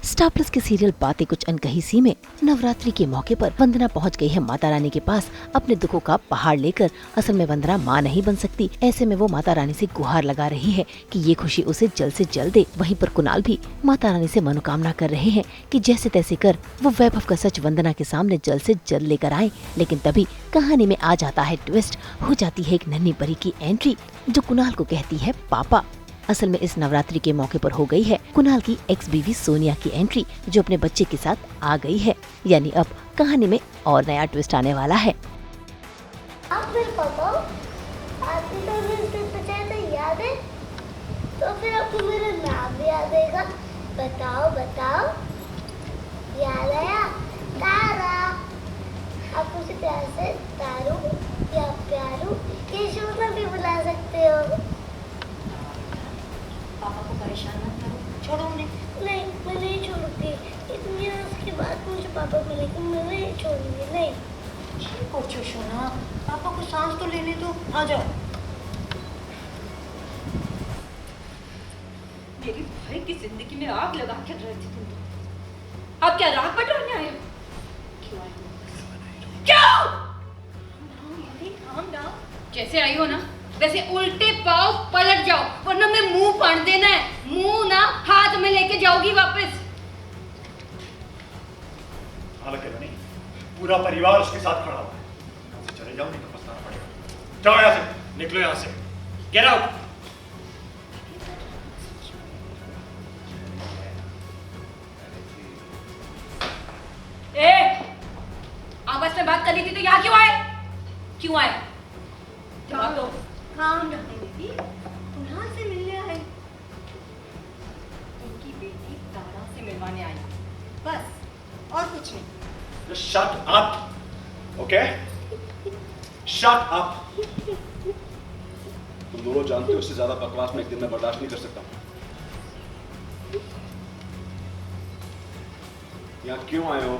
Star plus के serial बातें कुछ अनकही सी में नवरात्रि के मौके पर वंदना पहुंच गई है माता रानी के पास अपने दुखों का पहाड़ लेकर। असल में वंदना मां नहीं बन सकती, ऐसे में वो माता रानी से गुहार लगा रही है कि ये खुशी उसे जल्द से जल्द दे। वहीं पर कुणाल भी माता रानी से मनोकामना कर रहे हैं कि जैसे तैसे कर वो वैभव का सच वंदना के सामने जल्द से जल्द लेकर आए। लेकिन तभी कहानी में आ जाता है ट्विस्ट, हो जाती है एक नन्ही परी की एंट्री जो कुणाल को कहती है पापा। असल में इस नवरात्रि के मौके पर हो गई है कुणाल की एक्स बीवी सोनिया की एंट्री जो अपने बच्चे के साथ आ गई है। यानी अब कहानी में और नया ट्विस्ट आने वाला है। आप मेरे पापा आपने तो अभी उस दिन बचाया था, याद है? तो फिर आपको मेरा नाम भी याद आएगा। बताओ बताओ, याद आया? तारा। आप मुझे प्यार से तारू या प्यारू ये शोना भी बुला सकते हो। पापा को परेशान मत करो, छोड़ो उन्हें। नहीं, मैं नहीं छोड़ूंगी। इतनी रात के बाद मुझे पापा मिलेंगे, मैं नहीं छोड़ूंगी। नहीं ठीक हो सोना, पापा को सांस तो लेने दो। आ जाओ। मेरी भाई की जिंदगी में आग लगा के रहे थे तुम तो। अब क्या राग बटोरने आए हो? क्यों आए हो? क्यों? calm down। जैसे आई हो ना वैसे उल्टे पाव पलट जाओ, वरना मैं मुंह फाड़ देना है। मुंह ना हाथ में लेके जाओगी वापस। हालांकि नहीं, पूरा परिवार उसके साथ खड़ा हुआ है। यहाँ से चले जाओ, नहीं तो पछताना पड़ेगा। जाओ यहाँ से, निकलो यहाँ से, गेट आउट। आपस में बात करनी थी तो यहाँ क्यों आए? क्यों आए? जवाब दो। काम रखने बेटी, कुणाल से मिलने आए। उनकी बेटी तारा से मिलवाने आई, बस और कुछ नहीं। Just shut up, okay? Shut up. तुम दोनों जानते हो इससे ज्यादा बकवास मैं एक दिन में बर्दाश्त नहीं कर सकता। यहाँ क्यों आए हो?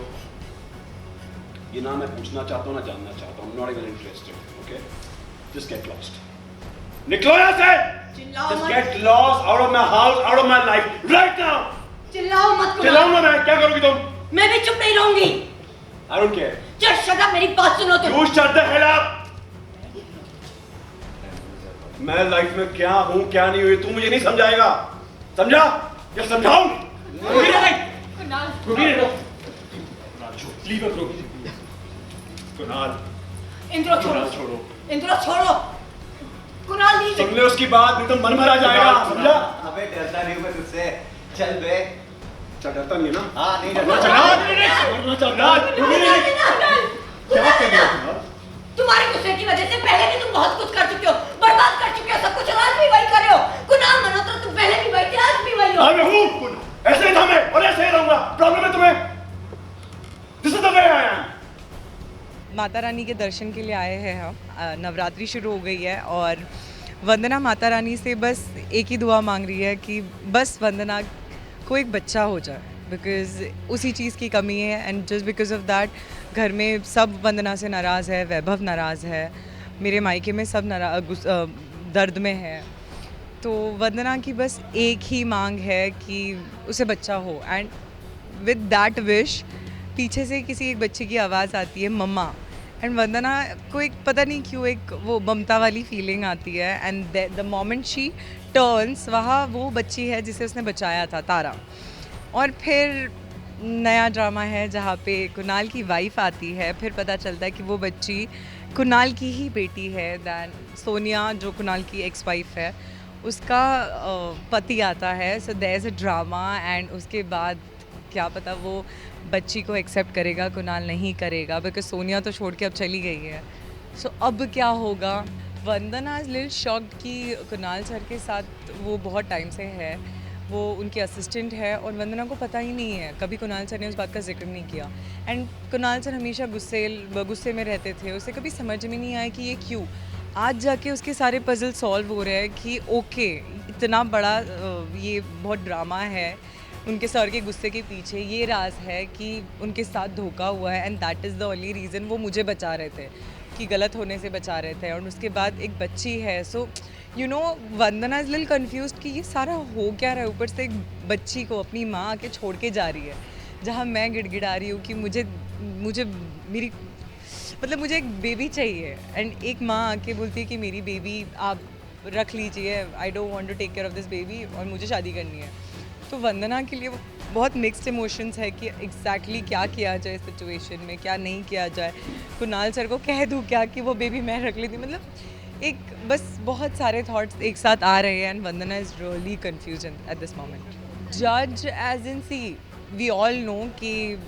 ये ना मैं पूछना चाहता हूँ ना जानना चाहता हूँ। Not even interested, okay? Just get lost. निकलो यहाँ से! चिल्लाओ Just मत। get lost out of my house, out of my life, right now! चिल्लाओ मत कुणाल। चिल्लाऊंगा मैं, क्या करोगी तुम? मैं भी चुप नहीं रहूंगी। I don't care. Just shut up, मेरी बात सुनो तुम। You shut the hell up! मैं लाइफ में क्या हूँ क्या नहीं हुई तू मुझे नहीं समझाएगा, समझा? या समझाऊं? Kunal. Leave her, bro. Kunal, इंद्रो छोड़ो। छोड़ो। इंद्रो छोड़ो। कुणाल नहीं। सुन ले उसकी बात, नहीं तो मन भरा जाएगा, समझा? अबे डरता नहीं मैं तुझसे। चल बे। अच्छा डरता नहीं है ना? हाँ नहीं मरना डरता। क्या कर रहे हो कुणाल? तुम्हारे गुस्से की वजह से पहले भी तुम बहुत कुछ कर चुके हो, बर्बाद कर चुके हो सब कुछ, आज भी वही कर रहे हो। कुणाल मनो तो तुम पहले भी वही थे, आज भी वही हो। मैं हूँ कुणाल, ऐसे ही था मैं और ऐसे ही रहूंगा। प्रॉब्लम है तुम्हें? This is the way I am. Mata Rani के दर्शन के लिए आए हैं हम। नवरात्रि शुरू हो गई है और वंदना माता रानी से बस एक ही दुआ मांग रही है कि बस वंदना को एक बच्चा हो जाए, बिकॉज़ उसी चीज़ की कमी है। And just because of that घर में सब वंदना से नाराज़ है, वैभव नाराज़ है, मेरे मायके में सब दर्द में है। तो वंदना की बस एक ही मांग है कि उसे बच्चा हो। एंड विद दैट विश पीछे से किसी एक बच्चे की आवाज़ आती है मम्मा। एंड वंदना को एक पता नहीं क्यों एक वो ममता वाली फीलिंग आती है। And the moment she turns, वहाँ वो बच्ची है जिसे उसने बचाया था, तारा। और फिर नया ड्रामा है जहाँ पे कुणाल की वाइफ आती है, फिर पता चलता है कि वो बच्ची कुणाल की ही बेटी है। दैन सोनिया जो कुणाल की एक्स वाइफ है उसका पति आता है। So there is a drama. And उसके बाद क्या पता वो बच्ची को एक्सेप्ट करेगा, कुणाल नहीं करेगा, बिकॉज सोनिया तो छोड़ के अब चली गई है। सो अब क्या होगा? वंदना इज़ लिटिल शॉक्ड कि कुणाल सर के साथ वो बहुत टाइम से है, वो उनके असिस्टेंट है और वंदना को पता ही नहीं है, कभी कुणाल सर ने उस बात का जिक्र नहीं किया। एंड कुणाल सर हमेशा गुस्से में रहते थे, उसे कभी समझ में नहीं आया कि ये क्यों। आज जाके उसके सारे पजल सॉल्व हो रहे हैं कि ओके इतना बड़ा ये बहुत ड्रामा है, उनके सर के गुस्से के पीछे ये राज है कि उनके साथ धोखा हुआ है। And that is the only reason वो मुझे बचा रहे थे, कि गलत होने से बचा रहे थे। और उसके बाद एक बच्ची है। So you know Vandana is little confused कि ये सारा हो क्या रहा है। ऊपर से एक बच्ची को अपनी माँ आके छोड़ के जा रही है, जहाँ मैं गिड़गिड़ा रही हूँ कि मुझे मेरी मतलब मुझे एक बेबी चाहिए, एंड एक माँ आके बोलती है कि मेरी बेबी आप रख लीजिए, I don't want to take care of this baby, और मुझे शादी करनी है। तो वंदना के लिए बहुत मिक्स्ड इमोशंस है कि एग्जैक्टली क्या किया जाए सिचुएशन में, क्या नहीं किया जाए। कुणाल सर को कह दूँ क्या कि वो बेबी मैं रख लेती, मतलब एक बस बहुत सारे थॉट्स एक साथ आ रहे हैं, and Vandana is really confusion at this moment. जज as in see we all know कि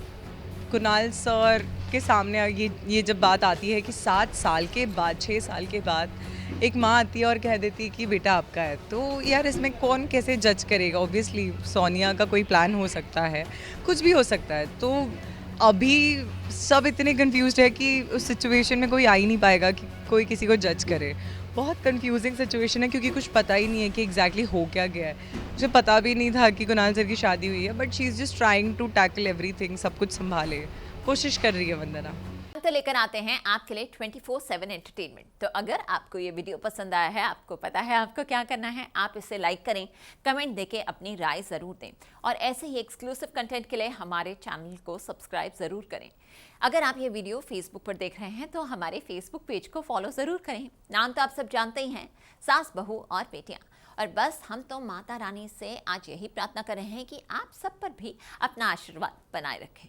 कुणाल सर के सामने ये जब बात आती है कि 7 साल के बाद 6 साल के बाद एक माँ आती है और कह देती है कि बेटा आपका है, तो यार इसमें कौन कैसे जज करेगा। ऑब्वियसली सोनिया का कोई प्लान हो सकता है, कुछ भी हो सकता है। तो अभी सब इतने कंफ्यूज्ड है कि उस सिचुएशन में कोई आ ही नहीं पाएगा कि कोई किसी को जज करे। बहुत कंफ्यूजिंग सिचुएशन है क्योंकि कुछ पता ही नहीं है कि एग्जैक्टली हो क्या गया है। मुझे पता भी नहीं था कि कुणाल सर की शादी हुई है, but she is just trying to tackle everything, सब कुछ संभाले, कोशिश कर रही है वंदना। तो लेकर आते हैं आपके लिए 24/7 एंटरटेनमेंट। तो अगर आपको ये वीडियो पसंद आया है, आपको पता है आपको क्या करना है, आप इसे लाइक करें, कमेंट देके अपनी राय ज़रूर दें, और ऐसे ही एक्सक्लूसिव कंटेंट के लिए हमारे चैनल को सब्सक्राइब ज़रूर करें। अगर आप ये वीडियो फेसबुक पर देख रहे हैं तो हमारे फेसबुक पेज को फॉलो ज़रूर करें। नाम तो आप सब जानते ही हैं, सास बहू और बेटियाँ। और बस हम तो माता रानी से आज यही प्रार्थना कर रहे हैं कि आप सब पर भी अपना आशीर्वाद बनाए रखें।